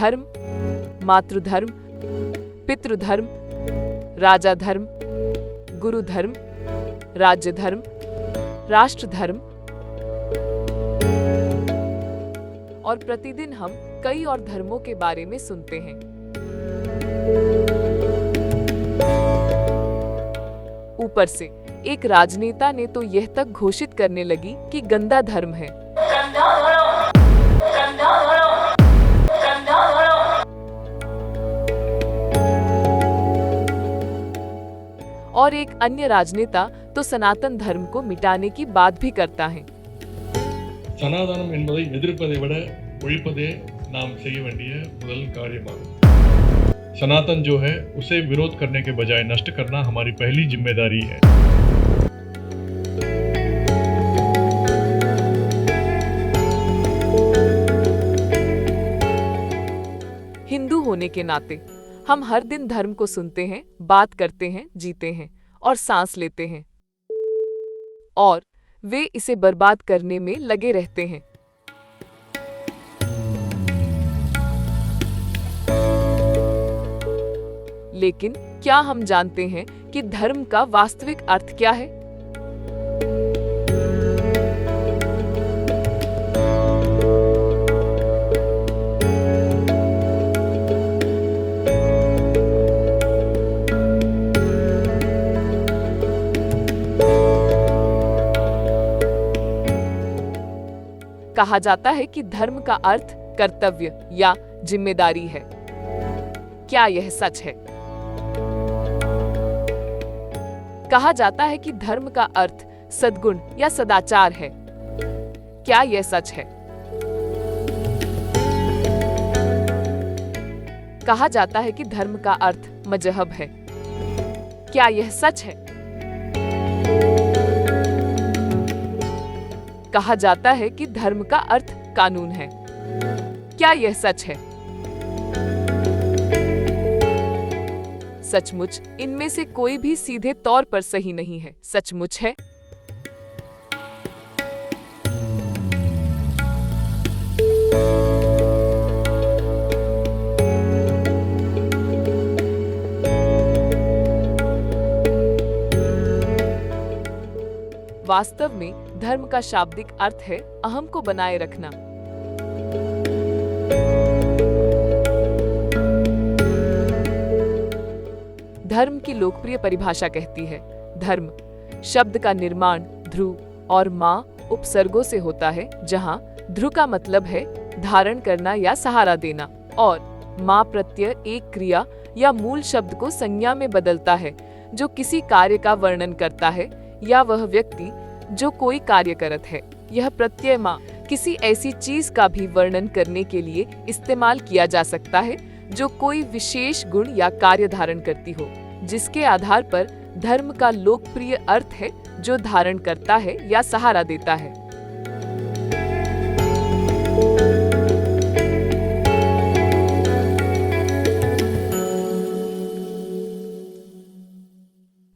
धर्म, मातृधर्म, पितृधर्म, राजा धर्म, गुरु धर्म, राज्य धर्म, राष्ट्र धर्म। और प्रतिदिन हम कई और धर्मों के बारे में सुनते हैं। ऊपर से एक राजनेता ने तो यह तक घोषित करने लगी कि गंदा धर्म है। और एक अन्य राजनेता तो सनातन धर्म को मिटाने की बात भी करता है। சனாதனம் என்பதை எதிர்ப்பதை விட ஒழிப்பதே நாம் செய்ய வேண்டிய முதல் कार्यமாகும்। सनातन जो है उसे विरोध करने के बजाय नष्ट करना हमारी पहली जिम्मेदारी है। हिंदू होने के नाते हम हर दिन धर्म को सुनते हैं, बात करते हैं, जीते हैं और सांस लेते हैं, और वे इसे बर्बाद करने में लगे रहते हैं। लेकिन क्या हम जानते हैं कि धर्म का वास्तविक अर्थ क्या है? कहा जाता है कि धर्म का अर्थ कर्तव्य या जिम्मेदारी है। क्या यह सच है? कहा जाता है कि धर्म का अर्थ सद्गुण या सदाचार है। क्या यह सच है? कहा जाता है कि धर्म का अर्थ मजहब है। क्या यह सच है? कहा जाता है कि धर्म का अर्थ कानून है। क्या यह सच है? सचमुच इनमें से कोई भी सीधे तौर पर सही नहीं है। सचमुच है। वास्तव में धर्म का शाब्दिक अर्थ है अहम को बनाए रखना। धर्म की लोकप्रिय परिभाषा कहती है, धर्म शब्द का निर्माण ध्रुव और मां उपसर्गों से होता है, जहां ध्रुव का मतलब है धारण करना या सहारा देना, और मां प्रत्यय एक क्रिया या मूल शब्द को संज्ञा में बदलता है जो किसी कार्य का वर्णन करता है या वह व्यक्ति जो कोई कार्य करत है। यह प्रत्यय मां किसी ऐसी चीज का भी वर्णन करने के लिए इस्तेमाल किया जा सकता है जो कोई विशेष गुण या कार्य धारण करती हो, जिसके आधार पर धर्म का लोकप्रिय अर्थ है जो धारण करता है या सहारा देता है।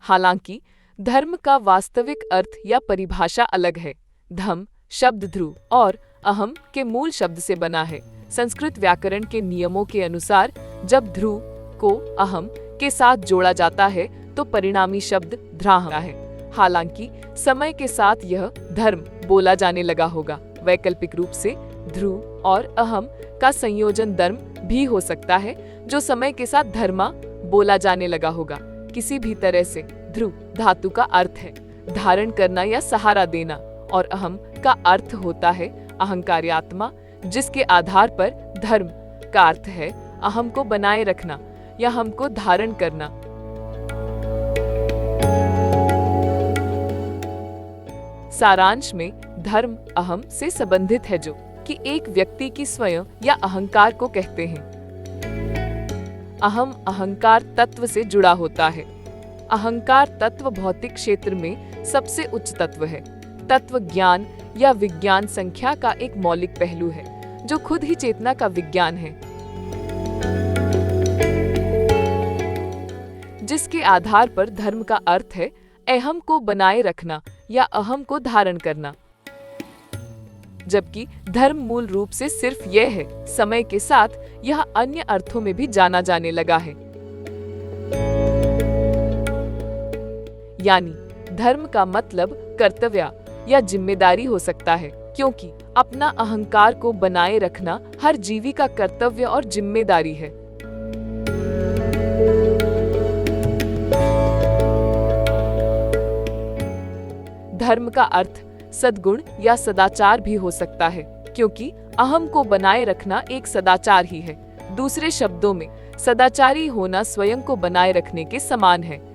हालांकि धर्म का वास्तविक अर्थ या परिभाषा अलग है। धम शब्द ध्रुव और अहम के मूल शब्द से बना है। संस्कृत व्याकरण के नियमों के अनुसार जब ध्रुव को अहम के साथ जोड़ा जाता है तो परिणामी शब्द ध्राह है। हालांकि समय के साथ यह धर्म बोला जाने लगा होगा। वैकल्पिक रूप से ध्रुव और अहम का संयोजन धर्म भी हो सकता है, जो समय के साथ धर्मा बोला जाने लगा होगा। किसी भी तरह से ध्रुव धातु का अर्थ है धारण करना या सहारा देना, और अहम का अर्थ होता है अहंकार आत्मा, जिसके आधार पर धर्म का अर्थ है अहम को बनाए रखना या हम को धारण करना। सारांश में धर्म अहम से संबंधित है, जो कि एक व्यक्ति की स्वयं या अहंकार को कहते हैं। अहम अहंकार तत्व से जुड़ा होता है। अहंकार तत्व भौतिक क्षेत्र में सबसे उच्च तत्व है। तत्व ज्ञान या विज्ञान संख्या का एक मौलिक पहलू है, जो खुद ही चेतना का विज्ञान है, जिसके आधार पर धर्म का अर्थ है अहम को बनाए रखना या अहम को धारण करना। जबकि धर्म मूल रूप से सिर्फ यह है। समय के साथ यह अन्य अर्थों में भी जाना जाने लगा है। यानी धर्म का मतलब कर्तव्य या जिम्मेदारी हो सकता है, क्योंकि अपना अहंकार को बनाए रखना हर जीवी का कर्तव्य और जिम्मेदारी है। धर्म का अर्थ सद्गुण या सदाचार भी हो सकता है, क्योंकि अहम को बनाए रखना एक सदाचार ही है। दूसरे शब्दों में, सदाचारी होना स्वयं को बनाए रखने के समान है।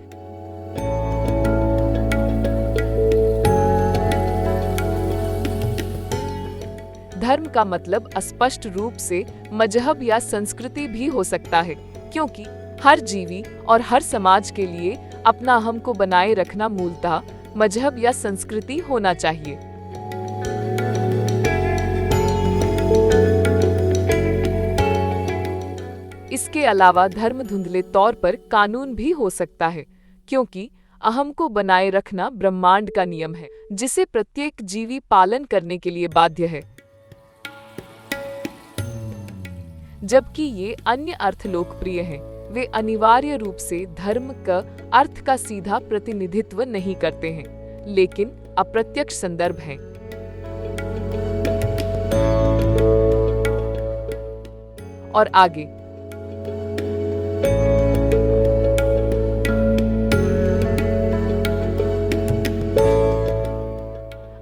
धर्म का मतलब अस्पष्ट रूप से मजहब या संस्कृति भी हो सकता है, क्योंकि हर जीवी और हर समाज के लिए अपना अहम को बनाए रखना मूलतः मजहब या संस्कृति होना चाहिए। इसके अलावा धर्म धुंधले तौर पर कानून भी हो सकता है, क्योंकि अहम को बनाए रखना ब्रह्मांड का नियम है, जिसे प्रत्येक जीवी पालन करने के लिए बाध्य है। जबकि ये अन्य अर्थ लोकप्रिय हैं, वे अनिवार्य रूप से धर्म का अर्थ का सीधा प्रतिनिधित्व नहीं करते हैं, लेकिन अप्रत्यक्ष संदर्भ हैं। और आगे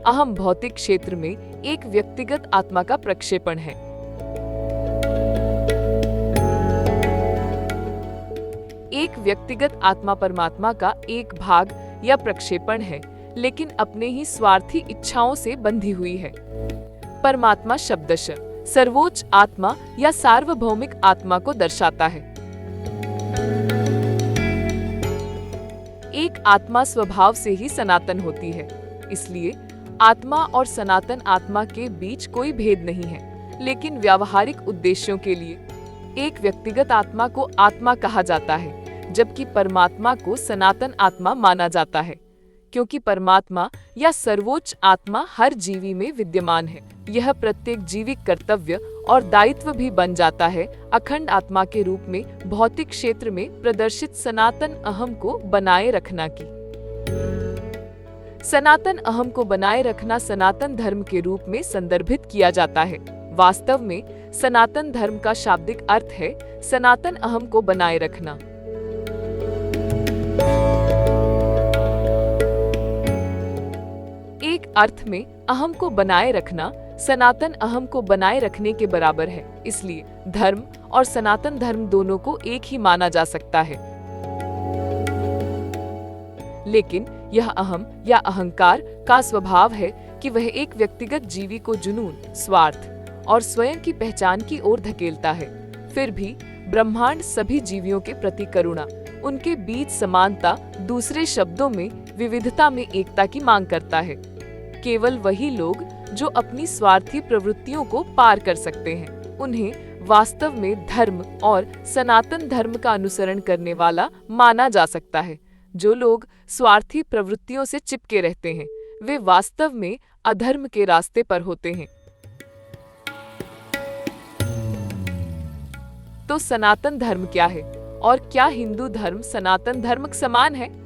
अहम भौतिक क्षेत्र में एक व्यक्तिगत आत्मा का प्रक्षेपण है। एक व्यक्तिगत आत्मा परमात्मा का एक भाग या प्रक्षेपण है, लेकिन अपने ही स्वार्थी इच्छाओं से बंधी हुई है। परमात्मा शब्दशः सर्वोच्च आत्मा या सार्वभौमिक आत्मा को दर्शाता है। एक आत्मा स्वभाव से ही सनातन होती है, इसलिए आत्मा और सनातन आत्मा के बीच कोई भेद नहीं है। लेकिन व्यावहारिक उद्देश्यों के लिए एक व्यक्तिगत आत्मा को आत्मा कहा जाता है, जबकि परमात्मा को सनातन आत्मा माना जाता है, क्योंकि परमात्मा या सर्वोच्च आत्मा हर जीवी में विद्यमान है। यह प्रत्येक जीविक कर्तव्य और दायित्व भी बन जाता है अखंड आत्मा के रूप में भौतिक क्षेत्र में प्रदर्शित सनातन अहम को बनाए रखना की। सनातन अहम को बनाए रखना सनातन धर्म के रूप में संदर्भित किया जाता है। वास्तव में सनातन धर्म का शाब्दिक अर्थ है सनातन अहम को बनाए रखना। एक अर्थ में अहम को बनाए रखना सनातन अहम को बनाए रखने के बराबर है। इसलिए धर्म और सनातन धर्म दोनों को एक ही माना जा सकता है। लेकिन यह अहम या अहंकार का स्वभाव है कि वह एक व्यक्तिगत जीवी को जुनून, स्वार्थ और स्वयं की पहचान की ओर धकेलता है। फिर भी ब्रह्मांड सभी जीवियों के प्रति करुणा, उनके बीच समानता, दूसरे शब्दों में विविधता में एकता की मांग करता है। केवल वही लोग जो अपनी स्वार्थी प्रवृत्तियों को पार कर सकते हैं, उन्हें वास्तव में धर्म और सनातन धर्म का अनुसरण करने वाला माना जा सकता है। जो लोग स्वार्थी प्रवृत्तियों से चिपके रहते हैं, वे वास्तव में अधर्म के रास्ते पर होते हैं। तो सनातन धर्म क्या है और क्या हिंदू धर्म सनातन धर्म के समान है?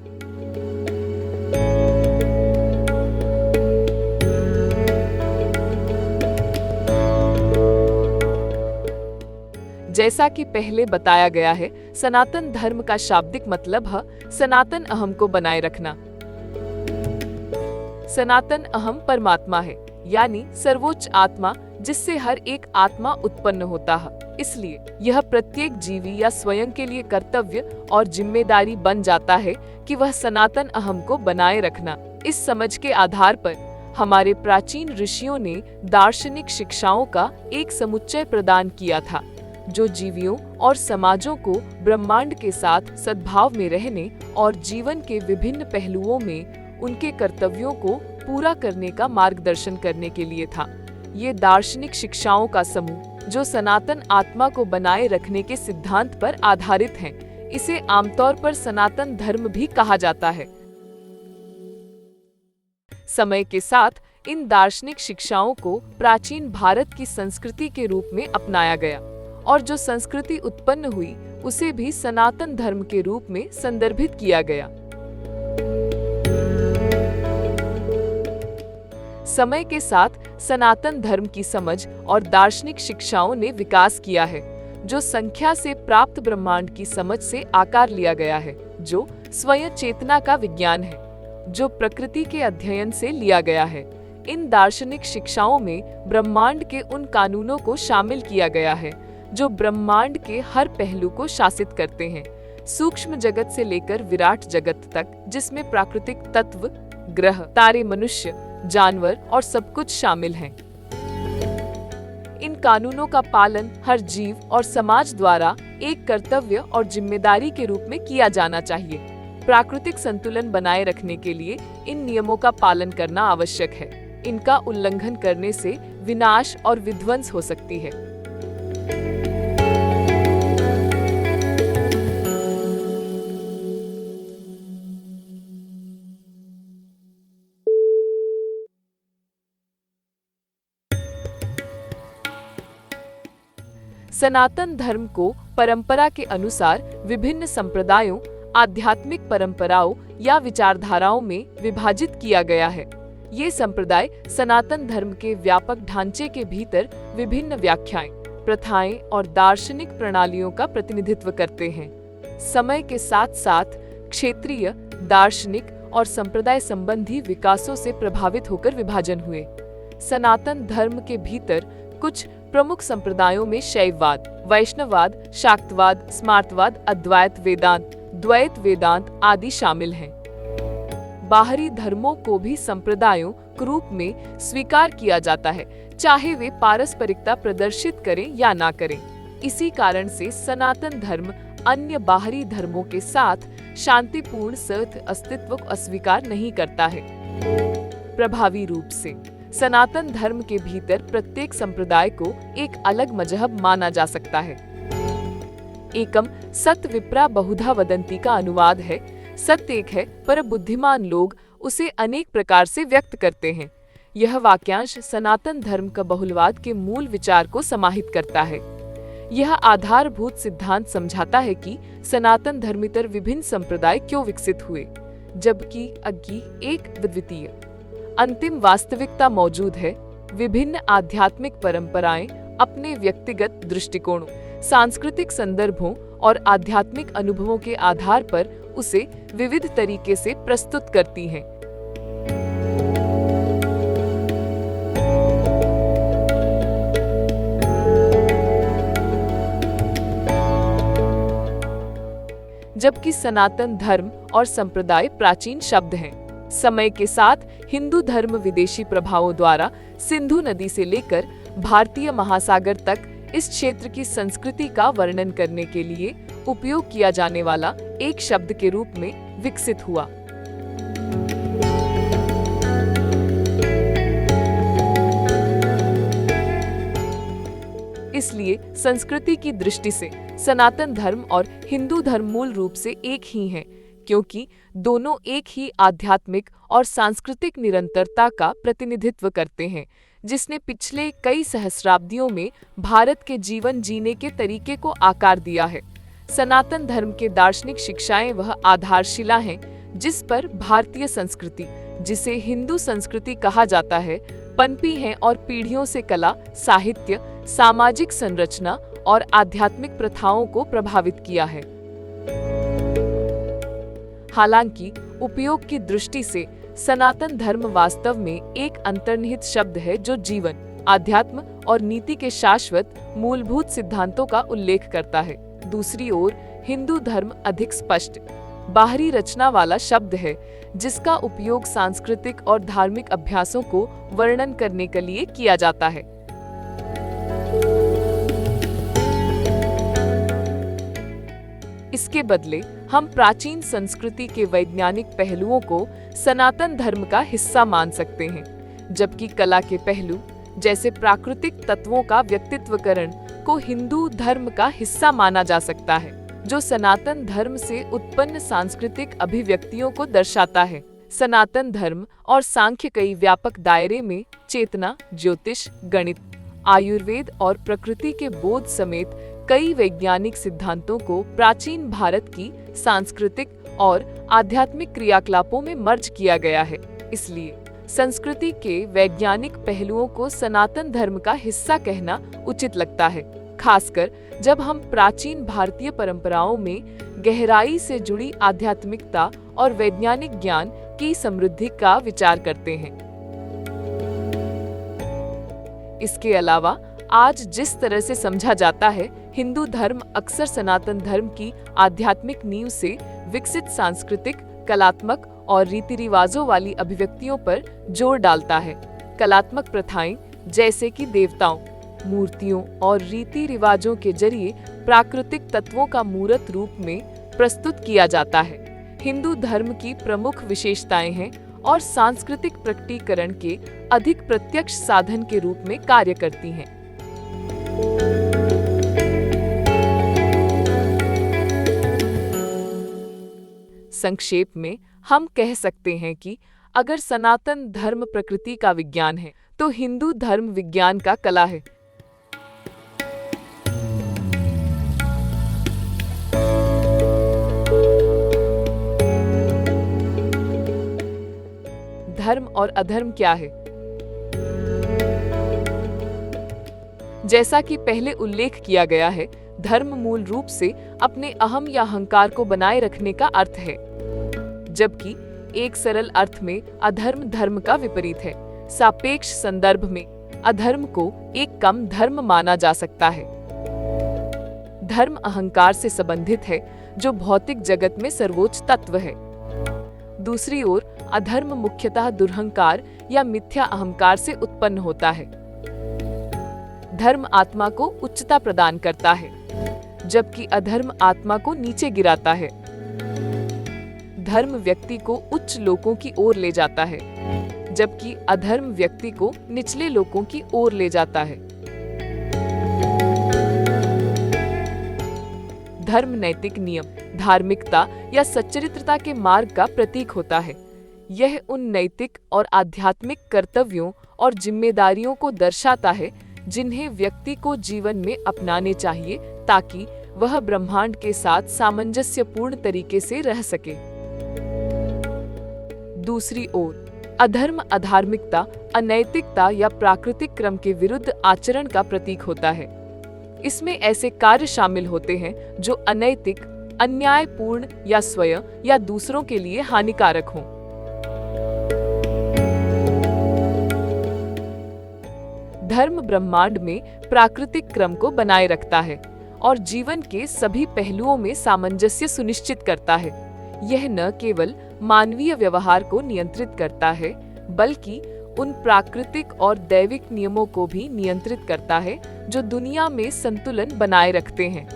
जैसा कि पहले बताया गया है, सनातन धर्म का शाब्दिक मतलब है सनातन अहम को बनाए रखना। सनातन अहम परमात्मा है, यानी सर्वोच्च आत्मा, जिससे हर एक आत्मा उत्पन्न होता है। इसलिए यह प्रत्येक जीवी या स्वयं के लिए कर्तव्य और जिम्मेदारी बन जाता है कि वह सनातन अहम को बनाए रखना। इस समझ के आधार पर हमारे प्राचीन ऋषियों ने दार्शनिक शिक्षाओं का एक समुच्चय प्रदान किया था, जो जीवियों और समाजों को ब्रह्मांड के साथ सद्भाव में रहने और जीवन के विभिन्न पहलुओं में उनके कर्तव्यों को पूरा करने का मार्गदर्शन करने के लिए था। ये दार्शनिक शिक्षाओं का समूह जो सनातन आत्मा को बनाए रखने के सिद्धांत पर आधारित हैं, इसे आमतौर पर सनातन धर्म भी कहा जाता है। समय के साथ इन दार्शनिक शिक्षाओं को प्राचीन भारत की संस्कृति के रूप में अपनाया गया और जो संस्कृति उत्पन्न हुई उसे भी सनातन धर्म के रूप में संदर्भित किया गया। समय के साथ सनातन धर्म की समझ और दार्शनिक शिक्षाओं ने विकास किया है, जो संख्या से प्राप्त ब्रह्मांड की समझ से आकार लिया गया है, जो स्वयं चेतना का विज्ञान है, जो प्रकृति के अध्ययन से लिया गया है। इन दार्शनिक शिक्षाओं में ब्रह्मांड के उन कानूनों को शामिल किया गया है जो ब्रह्मांड के हर पहलू को शासित करते हैं, सूक्ष्म जगत से लेकर विराट जगत तक, जिसमें प्राकृतिक तत्व, ग्रह, तारे, मनुष्य, जानवर और सब कुछ शामिल हैं। इन कानूनों का पालन हर जीव और समाज द्वारा एक कर्तव्य और जिम्मेदारी के रूप में किया जाना चाहिए। प्राकृतिक संतुलन बनाए रखने के लिए इन नियमों का पालन करना आवश्यक है। इनका उल्लंघन करने से विनाश और विध्वंस हो सकती है। सनातन धर्म को परंपरा के अनुसार विभिन्न संप्रदायों, आध्यात्मिक परंपराओं या विचारधाराओं में विभाजित किया गया है। ये संप्रदाय सनातन धर्म के व्यापक ढांचे के भीतर विभिन्न व्याख्याएं, प्रथाएं और दार्शनिक प्रणालियों का प्रतिनिधित्व करते हैं। समय के साथ साथ क्षेत्रीय, दार्शनिक और संप्रदाय संबंधी विकासों से प्रभावित होकर विभाजन हुए। सनातन धर्म के भीतर कुछ प्रमुख संप्रदायों में शैववाद, वैष्णववाद, शाक्तवाद, स्मार्तवाद, अद्वैत वेदांत, द्वैत वेदांत आदि शामिल हैं। बाहरी धर्मों को भी संप्रदायों के रूप में स्वीकार किया जाता है, चाहे वे पारस्परिकता प्रदर्शित करें या ना करें। इसी कारण से सनातन धर्म अन्य बाहरी धर्मों के साथ शांतिपूर्ण सह अस्तित्व को अस्वीकार नहीं करता है। प्रभावी रूप से सनातन धर्म के भीतर प्रत्येक संप्रदाय को एक अलग मजहब माना जा सकता है। एकम सत्य विप्रा बहुधा वदंती का अनुवाद है, सत्य एक है पर बुद्धिमान लोग उसे अनेक प्रकार से व्यक्त करते हैं। यह वाक्यांश सनातन धर्म का बहुलवाद के मूल विचार को समाहित करता है। यह आधारभूत सिद्धांत समझाता है कि सनातन धर्मेतर विभिन्न संप्रदाय क्यों विकसित हुए, जबकि अज्ञी एक द्वितीय अंतिम वास्तविकता मौजूद है। विभिन्न आध्यात्मिक परंपराएं अपने व्यक्तिगत दृष्टिकोणों, सांस्कृतिक संदर्भों और आध्यात्मिक अनुभवों के आधार पर उसे विविध तरीके से प्रस्तुत करती हैं। जबकि सनातन धर्म और संप्रदाय प्राचीन शब्द हैं। समय के साथ हिंदू धर्म विदेशी प्रभावों द्वारा सिंधु नदी से लेकर भारतीय महासागर तक इस क्षेत्र की संस्कृति का वर्णन करने के लिए उपयोग किया जाने वाला एक शब्द के रूप में विकसित हुआ। इसलिए संस्कृति की दृष्टि से सनातन धर्म और हिंदू धर्म मूल रूप से एक ही हैं, क्योंकि दोनों एक ही आध्यात्मिक और सांस्कृतिक निरंतरता का प्रतिनिधित्व करते हैं, जिसने पिछले कई सहस्राब्दियों में भारत के जीवन जीने के तरीके को आकार दिया है। सनातन धर्म के दार्शनिक शिक्षाएं वह आधारशिला हैं जिस पर भारतीय संस्कृति, जिसे हिंदू संस्कृति कहा जाता है, पनपी हैं और पीढ़ियों से कला, साहित्य, सामाजिक संरचना और आध्यात्मिक प्रथाओं को प्रभावित किया है। हालांकि उपयोग की दृष्टि से सनातन धर्म वास्तव में एक अंतर्निहित शब्द है जो जीवन, आध्यात्म और नीति के शाश्वत मूलभूत सिद्धांतों का उल्लेख करता है। दूसरी ओर हिंदू धर्म अधिक स्पष्ट, बाहरी रचना वाला शब्द है, जिसका उपयोग सांस्कृतिक और धार्मिक अभ्यासों को वर्णन करने के लिए किया जाता है। इसके बदले हम प्राचीन संस्कृति के वैज्ञानिक पहलुओं को सनातन धर्म का हिस्सा मान सकते हैं, जबकि कला के पहलू जैसे प्राकृतिक तत्वों का व्यक्तित्वकरण को हिंदू धर्म का हिस्सा माना जा सकता है, जो सनातन धर्म से उत्पन्न सांस्कृतिक अभिव्यक्तियों को दर्शाता है। सनातन धर्म और सांख्य कई व्यापक दायरे में चेतना, ज्योतिष, गणित, आयुर्वेद और प्रकृति के बोध समेत कई वैज्ञानिक सिद्धांतों को प्राचीन भारत की सांस्कृतिक और आध्यात्मिक क्रियाकलापों में मर्ज किया गया है। इसलिए संस्कृति के वैज्ञानिक पहलुओं को सनातन धर्म का हिस्सा कहना उचित लगता है, खासकर जब हम प्राचीन भारतीय परंपराओं में गहराई से जुड़ी आध्यात्मिकता और वैज्ञानिक ज्ञान की समृद्धि का विचार करते हैं। इसके अलावा आज जिस तरह से समझा जाता है, हिंदू धर्म अक्सर सनातन धर्म की आध्यात्मिक नींव से विकसित सांस्कृतिक, कलात्मक और रीति रिवाजों वाली अभिव्यक्तियों पर जोर डालता है। कलात्मक प्रथाएं जैसे कि देवताओं, मूर्तियों और रीति रिवाजों के जरिए प्राकृतिक तत्वों का मूर्त रूप में प्रस्तुत किया जाता है। हिंदू धर्म की प्रमुख विशेषताएं हैं और सांस्कृतिक प्रकटीकरण के अधिक प्रत्यक्ष साधन के रूप में कार्य करती हैं। संक्षेप में हम कह सकते हैं कि अगर सनातन धर्म प्रकृति का विज्ञान है, तो हिंदू धर्म विज्ञान का कला है। धर्म और अधर्म क्या है? जैसा कि पहले उल्लेख किया गया है, धर्म मूल रूप से अपने अहम या अहंकार को बनाए रखने का अर्थ है, जबकि एक सरल अर्थ में अधर्म धर्म का विपरीत है। सापेक्ष संदर्भ में अधर्म को एक कम धर्म माना जा सकता है। धर्म अहंकार से संबंधित है, जो भौतिक जगत में सर्वोच्च तत्व है। दूसरी ओर अधर्म मुख्यतः दुरहंकार या मिथ्या अहंकार से उत्पन्न होता है। धर्म आत्मा को उच्चता प्रदान करता है, जबकि अधर्म आत्मा को नीचे गिराता है। धर्म व्यक्ति को उच्च लोकों की ओर ले जाता है, जबकि अधर्म व्यक्ति को निचले लोकों की ओर ले जाता है। धर्म नैतिक नियम, धार्मिकता या सच्चरित्रता के मार्ग का प्रतीक होता है। यह उन नैतिक और आध्यात्मिक कर्तव्यों और जिम्मेदारियों को दर्शाता है जिन्हें व्यक्ति को जीवन में अपनाने चाहिए, ताकि वह ब्रह्मांड के साथ सामंजस्यपूर्ण तरीके से रह सके। दूसरी ओर अधर्म अधार्मिकता, अनैतिकता या प्राकृतिक क्रम के विरुद्ध आचरण का प्रतीक होता है। इसमें ऐसे कार्य शामिल होते हैं जो अनैतिक, अन्यायपूर्ण या स्वयं या दूसरों के लिए हानिकारक हों। धर्म ब्रह्मांड में प्राकृतिक क्रम को बनाए रखता है और जीवन के सभी पहलुओं में सामंजस्य सुनिश्चित करता है। यह न केवल मानवीय व्यवहार को नियंत्रित करता है, बल्कि उन प्राकृतिक और दैविक नियमों को भी नियंत्रित करता है जो दुनिया में संतुलन बनाए रखते हैं।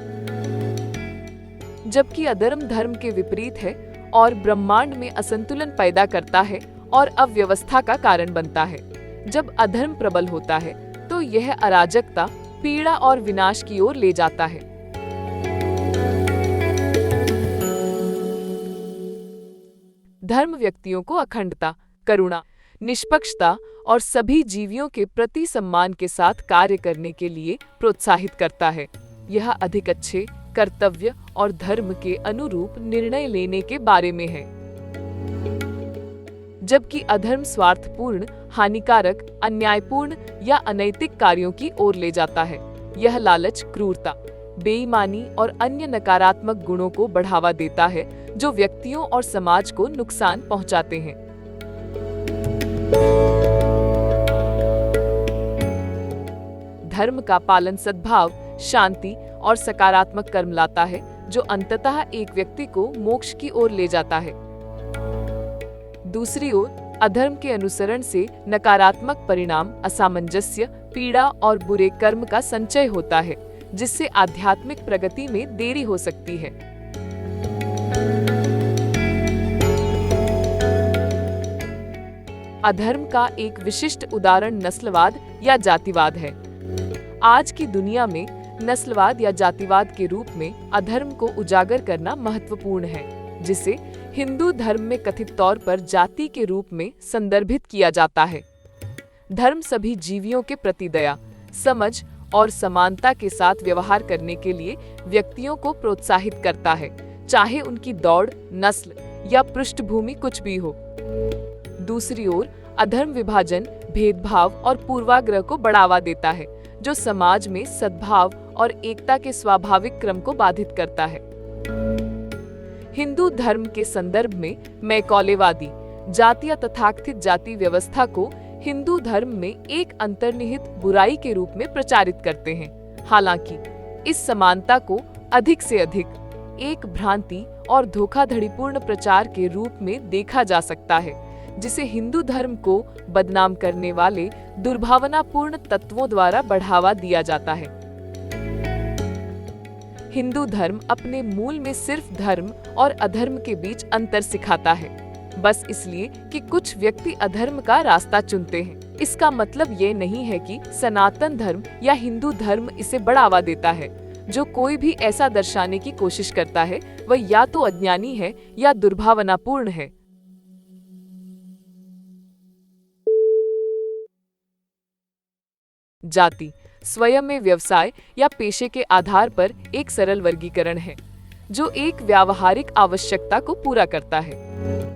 जबकि अधर्म धर्म के विपरीत है और ब्रह्मांड में असंतुलन पैदा करता है और अव्यवस्था का कारण बनता है। जब अधर्म प्रबल होता है, तो यह अराजकता, पीड़ा और विनाश की ओर ले जाता है। धर्म व्यक्तियों को अखंडता, करुणा, निष्पक्षता और सभी जीवियों के प्रति सम्मान के साथ कार्य करने के लिए प्रोत्साहित करता है। यह अधिक अच्छे, कर्तव्य और धर्म के अनुरूप निर्णय लेने के बारे में है, जबकि अधर्म स्वार्थपूर्ण, हानिकारक, अन्यायपूर्ण या अनैतिक कार्यों की ओर ले जाता है। यह लालच, क्रूरता, बेईमानी और अन्य नकारात्मक गुणों को बढ़ावा देता है जो व्यक्तियों और समाज को नुकसान पहुंचाते हैं। धर्म का पालन सद्भाव, शांति और सकारात्मक कर्म लाता है, जो अंततः एक व्यक्ति को मोक्ष की ओर ले जाता है। दूसरी ओर अधर्म के अनुसरण से नकारात्मक परिणाम, असामंजस्य, पीड़ा और बुरे कर्म का संचय होता है, जिससे आध्यात्मिक प्रगति में देरी हो सकती है। अधर्म का एक विशिष्ट उदाहरण नस्लवाद या जातिवाद है। आज की दुनिया में नस्लवाद या जातिवाद के रूप में अधर्म को उजागर करना महत्वपूर्ण है। जिसे हिंदू धर्म में कथित तौर पर जाति के रूप में संदर्भित किया जाता है। धर्म सभी जीवियों के प्रति दया, समझ और समानता के साथ व्यवहार करने के लिए व्यक्तियों को प्रोत्साहित करता है, चाहे उनकी दौड़, नस्ल या पृष्ठभूमि कुछ भी हो। दूसरी ओर अधर्म विभाजन, भेदभाव और पूर्वाग्रह को बढ़ावा देता है, जो समाज में सद्भाव और एकता के स्वाभाविक क्रम को बाधित करता है। हिंदू धर्म के संदर्भ में मैकॉलेवादी जाति या तथाकथित जाति व्यवस्था को हिंदू धर्म में एक अंतर्निहित बुराई के रूप में प्रचारित करते हैं। हालांकि इस समानता को अधिक से अधिक एक भ्रांति और धोखाधड़ीपूर्ण प्रचार के रूप में देखा जा सकता है, जिसे हिंदू धर्म को बदनाम करने वाले दुर्भावनापूर्ण तत्वों द्वारा बढ़ावा दिया जाता है। हिंदू धर्म अपने मूल में सिर्फ धर्म और अधर्म के बीच अंतर सिखाता है, बस इसलिए कि कुछ व्यक्ति अधर्म का रास्ता चुनते हैं। इसका मतलब ये नहीं है कि सनातन धर्म या हिंदू धर्म इसे बढ़ावा देता है। जो कोई भी ऐसा दर्शाने की कोशिश करता है वह या तो अज्ञानी है या दुर्भावनापूर्ण है। जाति स्वयं में व्यवसाय या पेशे के आधार पर एक सरल वर्गीकरण है, जो एक व्यावहारिक आवश्यकता को पूरा करता है।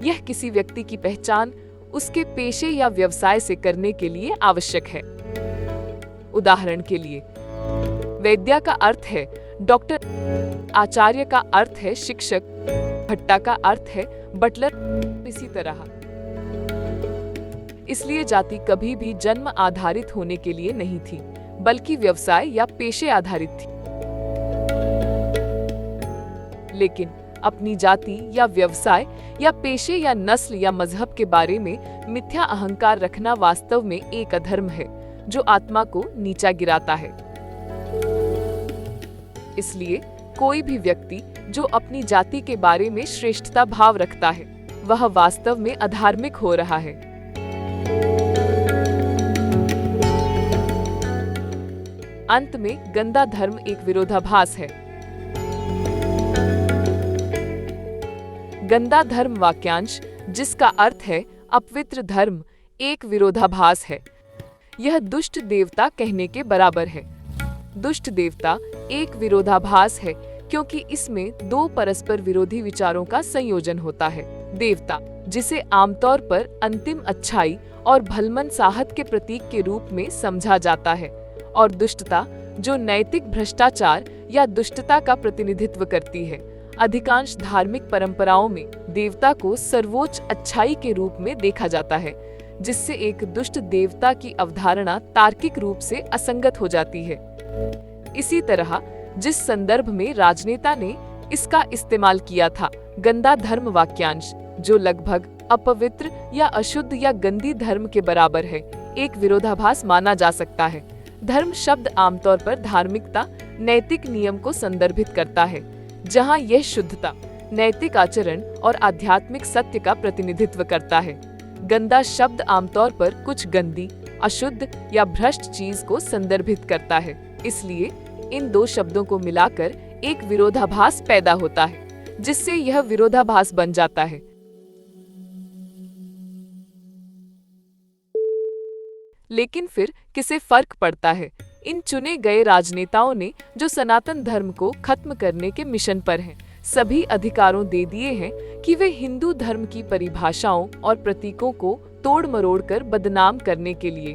यह किसी व्यक्ति की पहचान उसके पेशे या व्यवसाय से करने के लिए आवश्यक है। उदाहरण के लिए, वैद्य का अर्थ है डॉक्टर, आचार्य का अर्थ है शिक्षक, भट्टा का अर्थ है बटलर, इसी तरह। इसलिए जाति कभी भी जन्म आधारित होने के लिए नहीं थी, बल्कि व्यवसाय या पेशे आधारित थी। लेकिन अपनी जाति या व्यवसाय या पेशे या नस्ल या मजहब के बारे में मिथ्या अहंकार रखना वास्तव में एक अधर्म है, जो आत्मा को नीचा गिराता है। इसलिए कोई भी व्यक्ति जो अपनी जाति के बारे में श्रेष्ठता भाव रखता है, वह वास्तव में अधार्मिक हो रहा है। अंत में गंदा धर्म एक विरोधाभास है। गंदा धर्म वाक्यांश, जिसका अर्थ है अपवित्र धर्म, एक विरोधाभास है। यह दुष्ट देवता कहने के बराबर है। दुष्ट देवता एक विरोधाभास है क्योंकि इसमें दो परस्पर विरोधी विचारों का संयोजन होता है। देवता, जिसे आमतौर पर अंतिम अच्छाई और भलमनसाहत के प्रतीक के रूप में समझा जाता है, और दुष्टता, जो नैतिक भ्रष्टाचार या दुष्टता का प्रतिनिधित्व करती है। अधिकांश धार्मिक परंपराओं में देवता को सर्वोच्च अच्छाई के रूप में देखा जाता है, जिससे एक दुष्ट देवता की अवधारणा तार्किक रूप से असंगत हो जाती है। इसी तरह जिस संदर्भ में राजनेता ने इसका इस्तेमाल किया था, गंदा धर्म वाक्यांश, जो लगभग अपवित्र या अशुद्ध या गंदी धर्म के बराबर है, एक विरोधाभास माना जा सकता है। धर्म शब्द आमतौर पर धार्मिकता, नैतिक नियम को संदर्भित करता है, जहां यह शुद्धता, नैतिक आचरण और आध्यात्मिक सत्य का प्रतिनिधित्व करता है। गंदा शब्द आमतौर पर कुछ गंदी, अशुद्ध या भ्रष्ट चीज को संदर्भित करता है। इसलिए इन दो शब्दों को मिलाकर एक विरोधाभास पैदा होता है, जिससे यह विरोधाभास बन जाता है। लेकिन फिर किसे फर्क पड़ता है? इन चुने गए राजनेताओं ने, जो सनातन धर्म को खत्म करने के मिशन पर हैं, सभी अधिकारों दे दिए हैं कि वे हिंदू धर्म की परिभाषाओं और प्रतीकों को तोड़ मरोड़ कर बदनाम करने के लिए